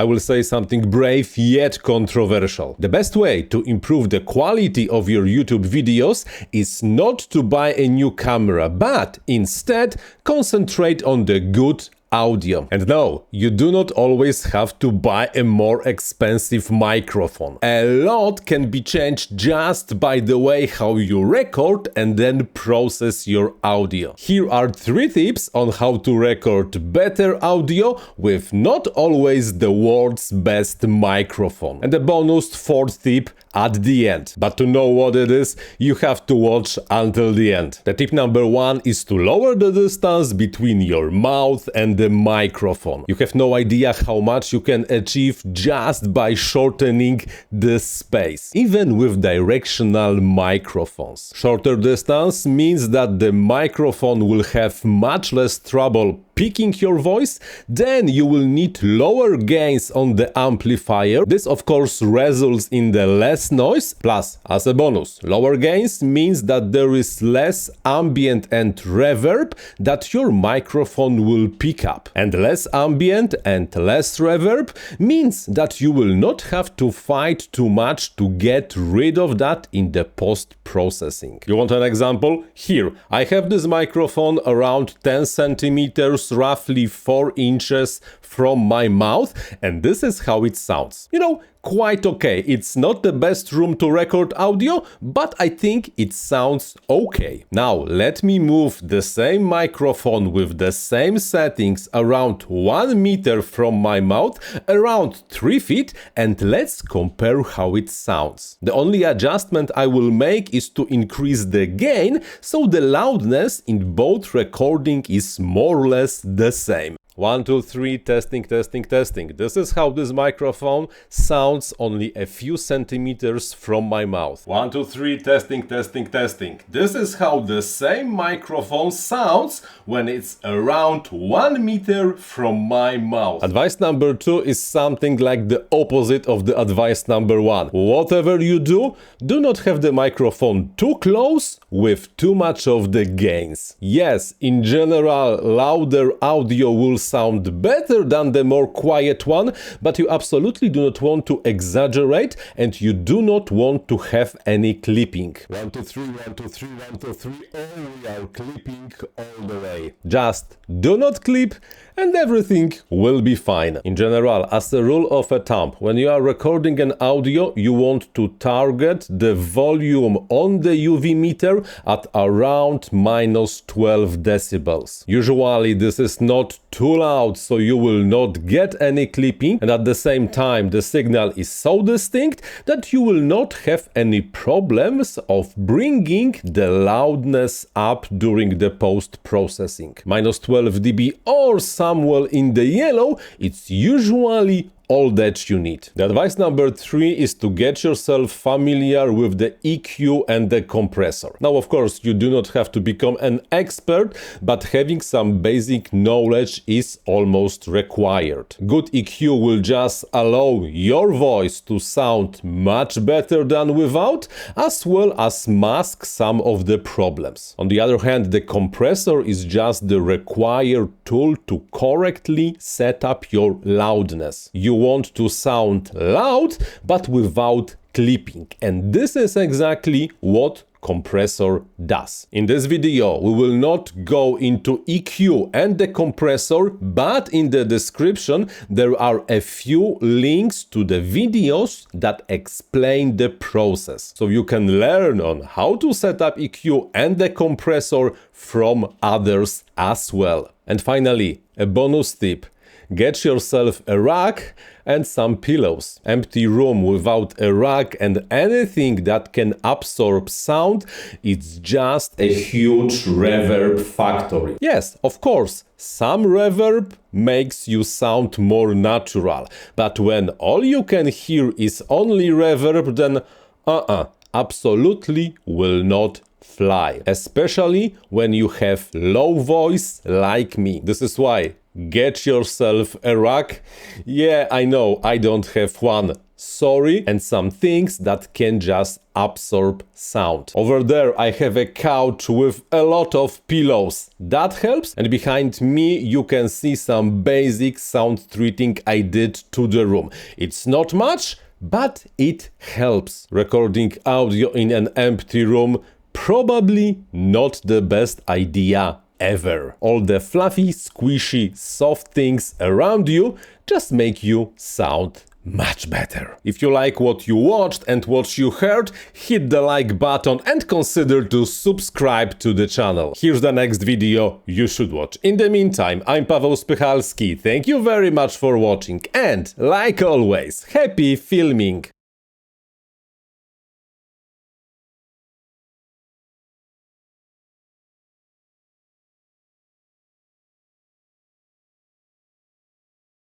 I will say something brave yet controversial. The best way to improve the quality of your YouTube videos is not to buy a new camera, but instead concentrate on the good audio. And no, you do not always have to buy a more expensive microphone. A lot can be changed just by the way how you record and then process your audio. Here are 3 tips on how to record better audio with not always the world's best microphone. And a bonus 4th tip at the end. But to know what it is, you have to watch until the end. The tip number 1 is to lower the distance between your mouth and the microphone. You have no idea how much you can achieve just by shortening this space, even with directional microphones. Shorter distance means that the microphone will have much less trouble picking your voice, then you will need lower gains on the amplifier. This of course results in the less noise, plus as a bonus, lower gains means that there is less ambient and reverb that your microphone will pick up. And less ambient and less reverb means that you will not have to fight too much to get rid of that in the post-processing. You want an example? Here, I have this microphone around 10 centimeters, roughly 4 inches from my mouth, and this is how it sounds. You know, quite okay. It's not the best room to record audio, but I think it sounds okay. Now, let me move the same microphone with the same settings around 1 meter from my mouth, around 3 feet, and let's compare how it sounds. The only adjustment I will make is to increase the gain, so the loudness in both recording is more or less the same. 1, 2, 3, testing. This is how this microphone sounds only a few centimeters from my mouth. 1, 2, 3, testing. This is how the same microphone sounds when it's around 1 meter from my mouth. Advice number 2 is something like the opposite of the advice number 1. Whatever you do, do not have the microphone too close with too much of the gains. Yes, in general, louder audio will sound better than the more quiet one, but you absolutely do not want to exaggerate and you do not want to have any clipping. 1, 2, 3, 1, 2, 3, 1, 2, 3, oh, we are clipping all the way. Just do not clip and everything will be fine. In general, as a rule of thumb, when you are recording an audio, you want to target the volume on the UV meter at around -12 decibels. Usually this is not too loud, so you will not get any clipping, and at the same time the signal is so distinct that you will not have any problems of bringing the loudness up during the post-processing. -12 dB or somewhere in the yellow, it's usually all that you need. The advice number 3 is to get yourself familiar with the EQ and the compressor. Now, of course, you do not have to become an expert, but having some basic knowledge is almost required. Good EQ will just allow your voice to sound much better than without, as well as mask some of the problems. On the other hand, the compressor is just the required tool to correctly set up your loudness. You want to sound loud, but without clipping. And this is exactly what compressor does. In this video, we will not go into EQ and the compressor, but in the description there are a few links to the videos that explain the process. So you can learn on how to set up EQ and the compressor from others as well. And finally, a bonus tip. Get yourself a rack and some pillows. Empty room without a rack and anything that can absorb sound, it's just a huge reverb factory. Yes, of course, some reverb makes you sound more natural, but when all you can hear is only reverb, then absolutely will not fly, especially when you have low voice like me. This is why Get yourself a rack. Yeah, I know, I don't have one. Sorry, and some things that can just absorb sound. Over there I have a couch with a lot of pillows. That helps. And behind me you can see some basic sound treating I did to the room. It's not much, but it helps. Recording audio in an empty room, probably not the best idea ever. All the fluffy, squishy, soft things around you just make you sound much better. If you like what you watched and what you heard, hit the like button and consider to subscribe to the channel. Here's the next video you should watch. In the meantime, I'm Paweł Spychalski. Thank you very much for watching and, like always, happy filming!